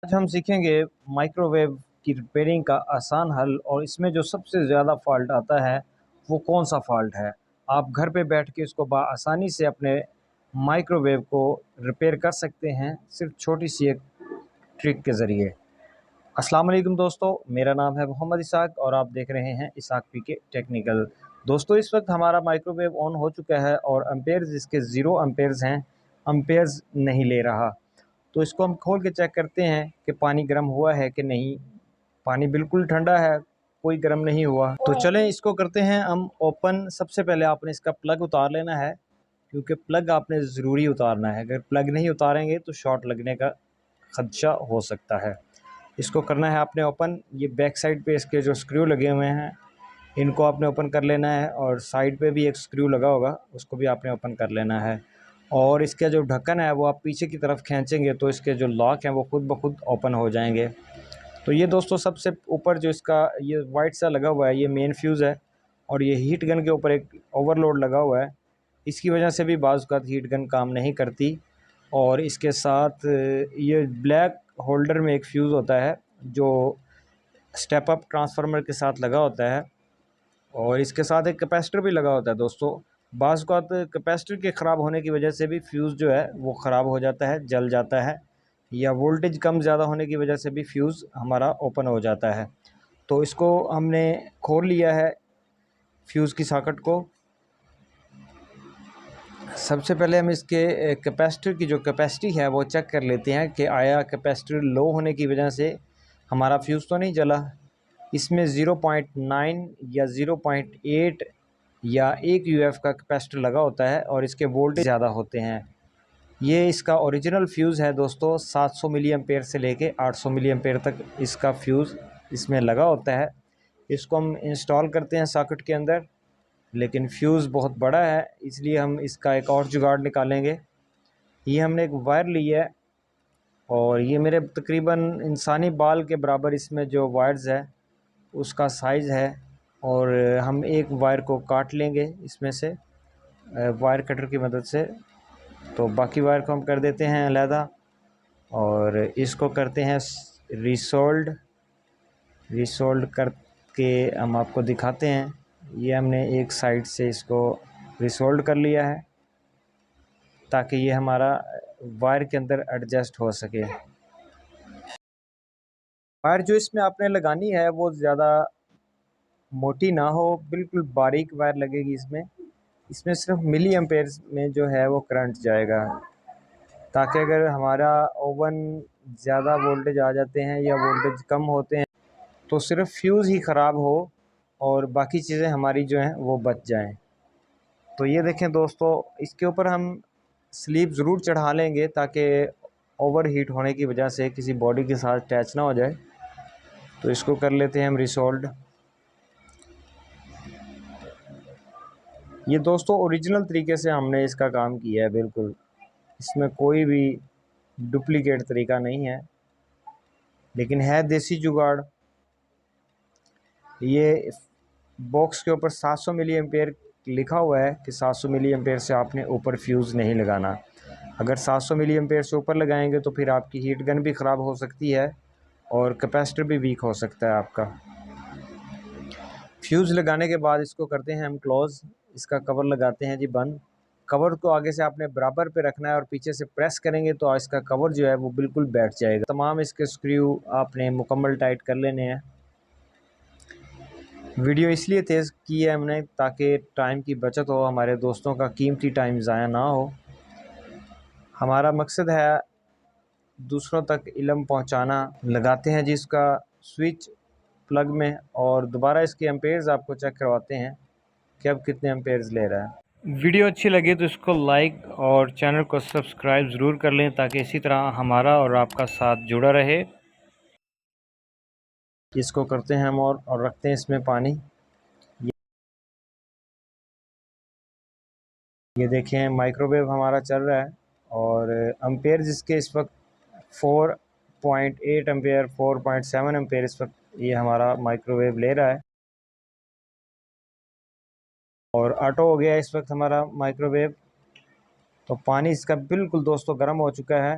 आज हम सीखेंगे माइक्रोवेव की रिपेयरिंग का आसान हल, और इसमें जो सबसे ज़्यादा फॉल्ट आता है वो कौन सा फॉल्ट है। आप घर पे बैठ के इसको आसानी से अपने माइक्रोवेव को रिपेयर कर सकते हैं, सिर्फ छोटी सी एक ट्रिक के ज़रिए। अस्सलाम वालेकुम दोस्तों, मेरा नाम है मोहम्मद इसाक और आप देख रहे हैं इसाक पी के टेक्निकल। दोस्तों, इस वक्त हमारा माइक्रोवेव ऑन हो चुका है और एम्पेयर्स इसके 0 एम्पेयर्स हैं, एम्पेयर्स नहीं ले रहा। तो इसको हम खोल के चेक करते हैं कि पानी गर्म हुआ है कि नहीं। पानी बिल्कुल ठंडा है, कोई गर्म नहीं हुआ। तो चलें इसको करते हैं हम ओपन। सबसे पहले आपने इसका प्लग उतार लेना है, क्योंकि प्लग आपने ज़रूरी उतारना है। अगर प्लग नहीं उतारेंगे तो शॉर्ट लगने का खदशा हो सकता है। इसको करना है आपने ओपन। ये बैक साइड पे इसके जो स्क्रू लगे हुए हैं इनको आपने ओपन कर लेना है, और साइड पे भी एक स्क्रू लगा होगा उसको भी आपने ओपन कर लेना है। और इसका जो ढक्कन है वो आप पीछे की तरफ खींचेंगे तो इसके जो लॉक हैं वो खुद ब खुद ओपन हो जाएंगे। तो ये दोस्तों सबसे ऊपर जो इसका ये वाइट सा लगा हुआ है ये मेन फ्यूज़ है, और ये हीट गन के ऊपर एक ओवरलोड लगा हुआ है। इसकी वजह से भी बाज़ औक़ात हीट गन काम नहीं करती। और इसके साथ ये ब्लैक होल्डर में एक फ्यूज़ होता है जो स्टेप अप ट्रांसफार्मर के साथ लगा होता है, और इसके साथ एक कैपेसिटर भी लगा होता है। दोस्तों, बाज़ औक़ात कैपेसिटर के ख़राब होने की वजह से भी फ्यूज़ जो है वो ख़राब हो जाता है, जल जाता है, या वोल्टेज कम ज़्यादा होने की वजह से भी फ्यूज़ हमारा ओपन हो जाता है। तो इसको हमने खोल लिया है फ्यूज़ की सॉकेट को। सबसे पहले हम इसके कैपेसिटर की जो कैपेसिटी है वो चेक कर लेते हैं कि आया कैपेसिटर लो होने की वजह से हमारा फ्यूज़ तो नहीं जला। इसमें 0.9 या 0.8 या 1 यूएफ का कैपेसिटर लगा होता है, और इसके वोल्टेज ज़्यादा होते हैं। ये इसका ओरिजिनल फ्यूज़ है दोस्तों, 700 मिली एम्पेयर से लेके 800 मिली एम्पेयर तक इसका फ्यूज़ इसमें लगा होता है। इसको हम इंस्टॉल करते हैं सॉकेट के अंदर, लेकिन फ्यूज़ बहुत बड़ा है इसलिए हम इसका एक और जुगाड़ निकालेंगे। ये हमने एक वायर ली है, और ये मेरे तकरीबन इंसानी बाल के बराबर इसमें जो वायर्स है उसका साइज़ है, और हम एक वायर को काट लेंगे इसमें से वायर कटर की मदद से। तो बाकी वायर को हम कर देते हैं अलहदा, और इसको करते हैं रिसोल्ड करके हम आपको दिखाते हैं। ये हमने एक साइड से इसको रिसोल्ड कर लिया है ताकि ये हमारा वायर के अंदर एडजस्ट हो सके। वायर जो इसमें आपने लगानी है वो ज़्यादा मोटी ना हो, बिल्कुल बारीक वायर लगेगी इसमें। इसमें सिर्फ मिली एम्पेयर्स में जो है वो करंट जाएगा, ताकि अगर हमारा ओवन ज़्यादा वोल्टेज आ जाते हैं या वोल्टेज कम होते हैं तो सिर्फ फ्यूज़ ही ख़राब हो और बाकी चीज़ें हमारी जो हैं वो बच जाएं। तो ये देखें दोस्तों, इसके ऊपर हम स्लीव ज़रूर चढ़ा लेंगे ताकि ओवर हीट होने की वजह से किसी बॉडी के साथ अटैच ना हो जाए। तो इसको कर लेते हैं हम रिसोल्ड। ये दोस्तों ओरिजिनल तरीके से हमने इसका काम किया है, बिल्कुल इसमें कोई भी डुप्लीकेट तरीका नहीं है, लेकिन है देसी जुगाड़। ये बॉक्स के ऊपर 700 मिली एम्पेयर लिखा हुआ है कि 700 मिली एम्पेयर से आपने ऊपर फ्यूज़ नहीं लगाना। अगर 700 मिली एम्पेयर से ऊपर लगाएंगे तो फिर आपकी हीट गन भी ख़राब हो सकती है और कैपेसिटर भी वीक हो सकता है आपका। फ्यूज़ लगाने के बाद इसको करते हैं हम क्लोज़। इसका कवर लगाते हैं जी बंद। कवर को आगे से आपने बराबर पे रखना है और पीछे से प्रेस करेंगे तो इसका कवर जो है वो बिल्कुल बैठ जाएगा। तमाम इसके स्क्रू आपने मुकम्मल टाइट कर लेने हैं। वीडियो इसलिए तेज़ की है हमने ताकि टाइम की बचत हो, हमारे दोस्तों का कीमती टाइम ज़ाया ना हो। हमारा मकसद है दूसरों तक इल्म पहुंचाना। लगाते हैं जी इसका स्विच प्लग में, और दोबारा इसके एम्पेयर्स आपको चेक करवाते हैं कि अब कितने एम्पेयर्स ले रहा है। वीडियो अच्छी लगी तो इसको लाइक और चैनल को सब्सक्राइब ज़रूर कर लें ताकि इसी तरह हमारा और आपका साथ जुड़ा रहे। इसको करते हैं हम और रखते हैं इसमें पानी। ये देखें माइक्रोवेव हमारा चल रहा है, और एम्पेयर जिसके इस वक्त 4.8 एम्पेयर 4.7 एम्पेयर इस वक्त ये हमारा माइक्रोवेव ले रहा है, और ऑटो हो गया इस वक्त हमारा माइक्रोवेव। तो पानी इसका बिल्कुल दोस्तों गर्म हो चुका है।